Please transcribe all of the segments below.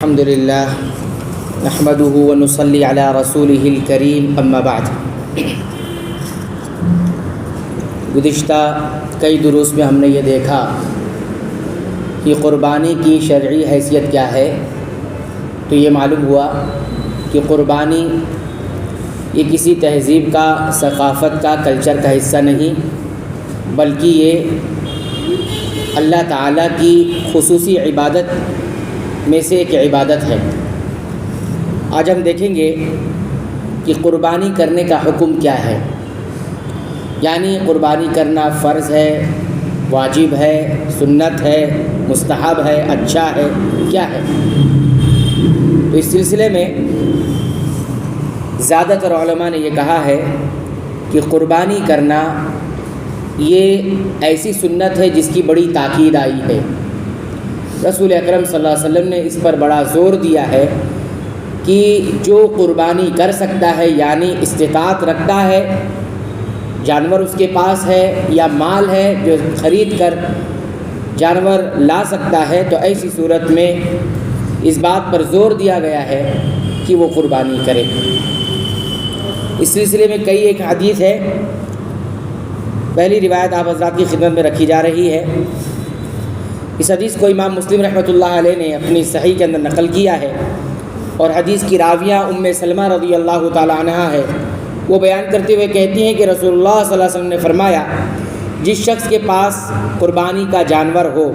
الحمد للہ نحمده ونصلی علی رسوله الکریم اما بعد۔ گزشتہ کئی دروس میں ہم نے یہ دیکھا کہ قربانی کی شرعی حیثیت کیا ہے، تو یہ معلوم ہوا کہ قربانی یہ کسی تہذیب کا، ثقافت کا، کلچر کا حصہ نہیں، بلکہ یہ اللہ تعالیٰ کی خصوصی عبادت میں سے ایک عبادت ہے۔ آج ہم دیکھیں گے کہ قربانی کرنے کا حکم کیا ہے، یعنی قربانی کرنا فرض ہے، واجب ہے، سنت ہے، مستحب ہے، اچھا ہے، کیا ہے۔ تو اس سلسلے میں زیادہ تر علماء نے یہ کہا ہے کہ قربانی کرنا یہ ایسی سنت ہے جس کی بڑی تاکید آئی ہے۔ رسول اکرم صلی اللہ علیہ وسلم نے اس پر بڑا زور دیا ہے کہ جو قربانی کر سکتا ہے، یعنی استطاعت رکھتا ہے، جانور اس کے پاس ہے یا مال ہے جو خرید کر جانور لا سکتا ہے، تو ایسی صورت میں اس بات پر زور دیا گیا ہے کہ وہ قربانی کرے۔ اس سلسلے میں کئی ایک حدیث ہے۔ پہلی روایت آپ حضرات کی خدمت میں رکھی جا رہی ہے۔ اس حدیث کو امام مسلم رحمۃ اللہ علیہ نے اپنی صحیح کے اندر نقل کیا ہے، اور حدیث کی راویہ ام سلمہ رضی اللہ تعالی عنہا ہے۔ وہ بیان کرتے ہوئے کہتی ہیں کہ رسول اللہ صلی اللہ علیہ وسلم نے فرمایا، جس شخص کے پاس قربانی کا جانور ہو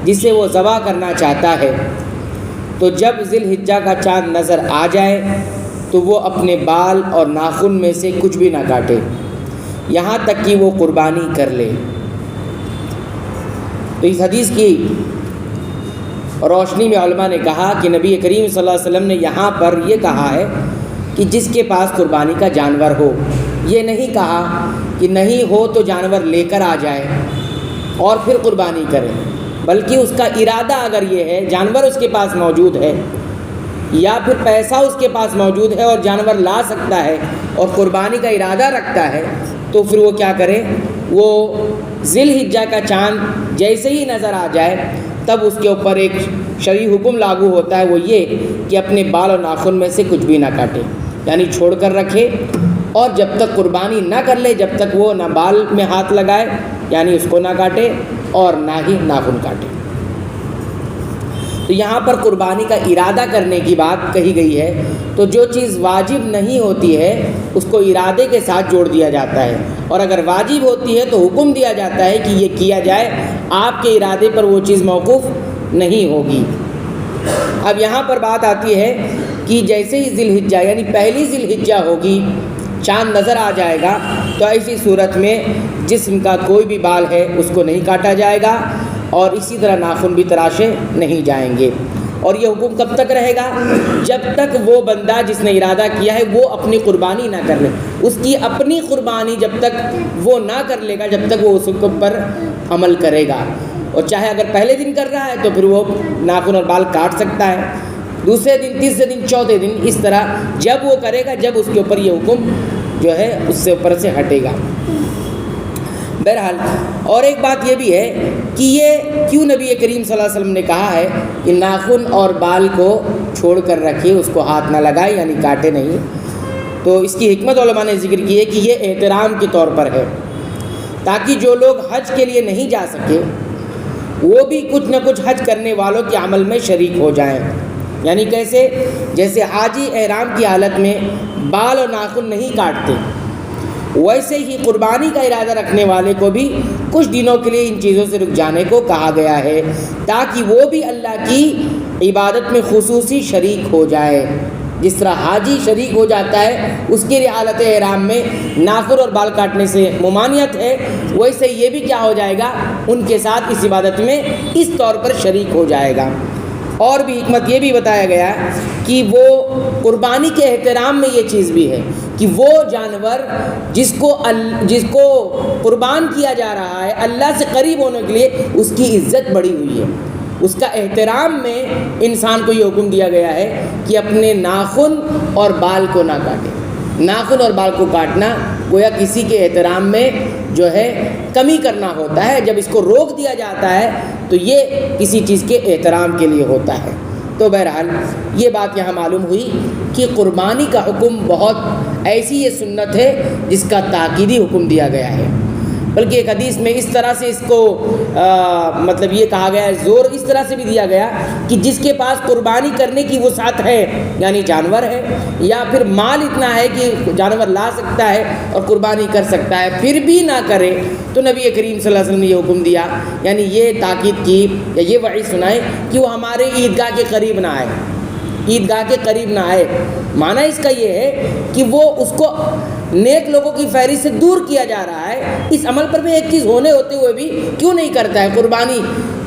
جسے وہ ذبح کرنا چاہتا ہے، تو جب ذی الحجہ کا چاند نظر آ جائے تو وہ اپنے بال اور ناخن میں سے کچھ بھی نہ کاٹے یہاں تک کہ وہ قربانی کر لے۔ تو اس حدیث کی روشنی میں علماء نے کہا کہ نبی کریم صلی اللہ علیہ وسلم نے یہاں پر یہ کہا ہے کہ جس کے پاس قربانی کا جانور ہو، یہ نہیں کہا کہ نہیں ہو تو جانور لے کر آ جائے اور پھر قربانی کرے، بلکہ اس کا ارادہ اگر یہ ہے، جانور اس کے پاس موجود ہے یا پھر پیسہ اس کے پاس موجود ہے اور جانور لا سکتا ہے اور قربانی کا ارادہ رکھتا ہے، تو پھر وہ کیا کرے، وہ ذی الحجہ کا چاند جیسے ہی نظر آ جائے تب اس کے اوپر ایک شرعی حکم لاگو ہوتا ہے، وہ یہ کہ اپنے بال اور ناخن میں سے کچھ بھی نہ کاٹے، یعنی چھوڑ کر رکھے، اور جب تک قربانی نہ کر لے جب تک وہ نہ بال میں ہاتھ لگائے، یعنی اس کو نہ کاٹے، اور نہ ہی ناخن کاٹے۔ تو یہاں پر قربانی کا ارادہ کرنے کی بات کہی گئی ہے، تو جو چیز واجب نہیں ہوتی ہے اس کو ارادے کے ساتھ جوڑ دیا جاتا ہے، اور اگر واجب ہوتی ہے تو حکم دیا جاتا ہے کہ یہ کیا جائے، آپ کے ارادے پر وہ چیز موقوف نہیں ہوگی۔ اب یہاں پر بات آتی ہے کہ جیسے ہی ذی الحجہ یعنی پہلی ذی الحجہ ہوگی، چاند نظر آ جائے گا، تو ایسی صورت میں جسم کا کوئی بھی بال ہے اس کو نہیں کاٹا جائے گا، اور اسی طرح ناخن بھی تراشے نہیں جائیں گے۔ اور یہ حکم کب تک رہے گا؟ جب تک وہ بندہ جس نے ارادہ کیا ہے وہ اپنی قربانی نہ کر لے، اس کی اپنی قربانی جب تک وہ نہ کر لے گا، جب تک وہ اس حکم پر عمل کرے گا۔ اور چاہے اگر پہلے دن کر رہا ہے تو پھر وہ ناخن اور بال کاٹ سکتا ہے، دوسرے دن، تیسرے دن، چوتھے دن، اس طرح جب وہ کرے گا جب اس کے اوپر یہ حکم جو ہے اس سے اوپر سے ہٹے گا۔ بہرحال اور ایک بات یہ بھی ہے کہ یہ کیوں نبی کریم صلی اللہ علیہ وسلم نے کہا ہے کہ ناخن اور بال کو چھوڑ کر رکھے، اس کو ہاتھ نہ لگائے، یعنی کاٹے نہیں۔ تو اس کی حکمت علماء نے ذکر کی ہے کہ یہ احترام کے طور پر ہے، تاکہ جو لوگ حج کے لیے نہیں جا سکے وہ بھی کچھ نہ کچھ حج کرنے والوں کے عمل میں شریک ہو جائیں۔ یعنی کیسے؟ جیسے حاجی احرام کی حالت میں بال اور ناخن نہیں کاٹتے، ویسے ہی قربانی کا ارادہ رکھنے والے کو بھی کچھ دنوں کے لیے ان چیزوں سے رک جانے کو کہا گیا ہے، تاکہ وہ بھی اللہ کی عبادت میں خصوصی شریک ہو جائے۔ جس طرح حاجی شریک ہو جاتا ہے، اس کی حالت احرام میں ناخن اور بال کاٹنے سے ممانعت ہے، ویسے یہ بھی کیا ہو جائے گا، ان کے ساتھ اس عبادت میں اس طور پر شریک ہو جائے گا۔ اور بھی حکمت یہ بھی بتایا گیا کہ وہ قربانی کے احترام میں یہ چیز بھی ہے کہ وہ جانور جس کو قربان کیا جا رہا ہے، اللہ سے قریب ہونے کے لیے اس کی عزت بڑھی ہوئی ہے، اس کا احترام میں انسان کو یہ حکم دیا گیا ہے کہ اپنے ناخن اور بال کو نہ کاٹے۔ ناخن اور بال کو کاٹنا گویا کسی کے احترام میں جو ہے کمی کرنا ہوتا ہے، جب اس کو روک دیا جاتا ہے تو یہ کسی چیز کے احترام کے لیے ہوتا ہے۔ تو بہرحال یہ بات یہاں معلوم ہوئی کہ قربانی کا حکم بہت ایسی یہ سنت ہے جس کا تاکیدی حکم دیا گیا ہے، بلکہ ایک حدیث میں اس طرح سے اس کو مطلب یہ کہا گیا ہے، زور اس طرح سے بھی دیا گیا کہ جس کے پاس قربانی کرنے کی وسعت ہے، یعنی جانور ہے یا پھر مال اتنا ہے کہ جانور لا سکتا ہے اور قربانی کر سکتا ہے، پھر بھی نہ کرے، تو نبی کریم صلی اللہ علیہ وسلم نے یہ حکم دیا، یعنی یہ تاکید کی یا یہ وعید سنائے کہ وہ ہمارے عیدگاہ کے قریب نہ آئے، عیدگاہ کے قریب نہ آئے۔ معنی اس کا یہ ہے کہ وہ اس کو نیک لوگوں کی فہرست سے دور کیا جا رہا ہے، اس عمل پر بھی ایک چیز ہونے ہوتے ہوئے بھی کیوں نہیں کرتا ہے، قربانی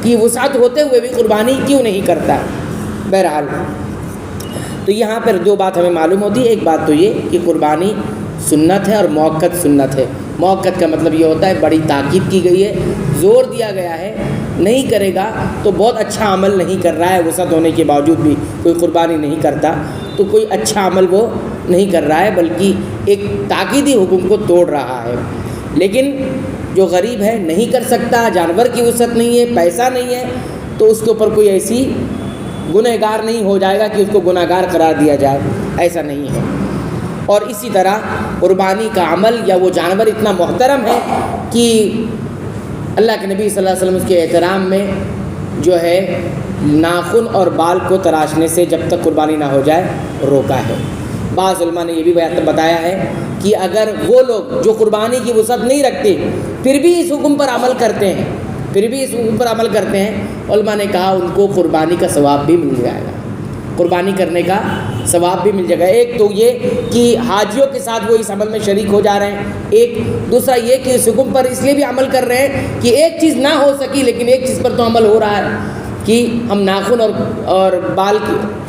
کی وسعت ہوتے ہوئے بھی قربانی کیوں نہیں کرتا ہے۔ بہرحال تو یہاں پر دو بات ہمیں معلوم ہوتی ہے، ایک بات تو یہ کہ قربانی سنت ہے اور موقت سنت ہے۔ موقت کا مطلب یہ ہوتا ہے بڑی تاکید کی گئی ہے، زور دیا گیا ہے، نہیں کرے گا تو بہت اچھا عمل نہیں کر رہا ہے، وسعت ہونے کے باوجود بھی کوئی قربانی نہیں کرتا تو کوئی اچھا عمل وہ نہیں کر رہا ہے، بلکہ ایک تاکیدی حکم کو توڑ رہا ہے۔ لیکن جو غریب ہے، نہیں کر سکتا، جانور کی وسعت نہیں ہے، پیسہ نہیں ہے، تو اس کے اوپر کوئی ایسی گنہگار نہیں ہو جائے گا کہ اس کو گناہ گار قرار دیا جائے، ایسا نہیں ہے۔ اور اسی طرح قربانی کا عمل یا وہ جانور اتنا محترم ہے کہ اللہ کے نبی صلی اللہ علیہ وسلم اس کے احترام میں جو ہے ناخن اور بال کو تراشنے سے جب تک قربانی نہ ہو جائے روکا ہے۔ بعض علماء نے یہ بھی بتایا ہے کہ اگر وہ لوگ جو قربانی کی وسعت نہیں رکھتے پھر بھی اس حکم پر عمل کرتے ہیں، علماء نے کہا ان کو قربانی کا ثواب بھی مل جائے گا، قربانی کرنے کا ثواب بھی مل جائے گا۔ ایک تو یہ کہ حاجیوں کے ساتھ وہ اس عمل میں شریک ہو جا رہے ہیں، ایک دوسرا یہ کہ اس حکم پر اس لیے بھی عمل کر رہے ہیں کہ ایک چیز نہ ہو سکی لیکن ایک چیز پر تو عمل ہو رہا ہے کہ ہم ناخن اور بال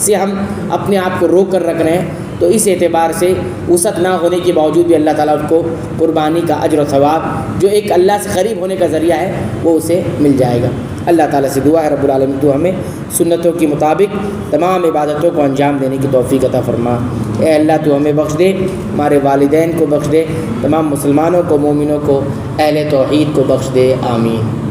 سے ہم اپنے آپ کو روک کر رکھ رہے ہیں، تو اس اعتبار سے وسعت نہ ہونے کے باوجود بھی اللہ تعالیٰ اس کو قربانی کا اجر و ثواب جو ایک اللہ سے قریب ہونے کا ذریعہ ہے وہ اسے مل جائے گا۔ اللہ تعالیٰ سے دعا ہے رب العالمین تو ہمیں سنتوں کے مطابق تمام عبادتوں کو انجام دینے کی توفیق عطا فرما۔ اے اللہ تو ہمیں بخش دے، ہمارے والدین کو بخش دے، تمام مسلمانوں کو، مومنوں کو، اہل توحید کو بخش دے، آمین۔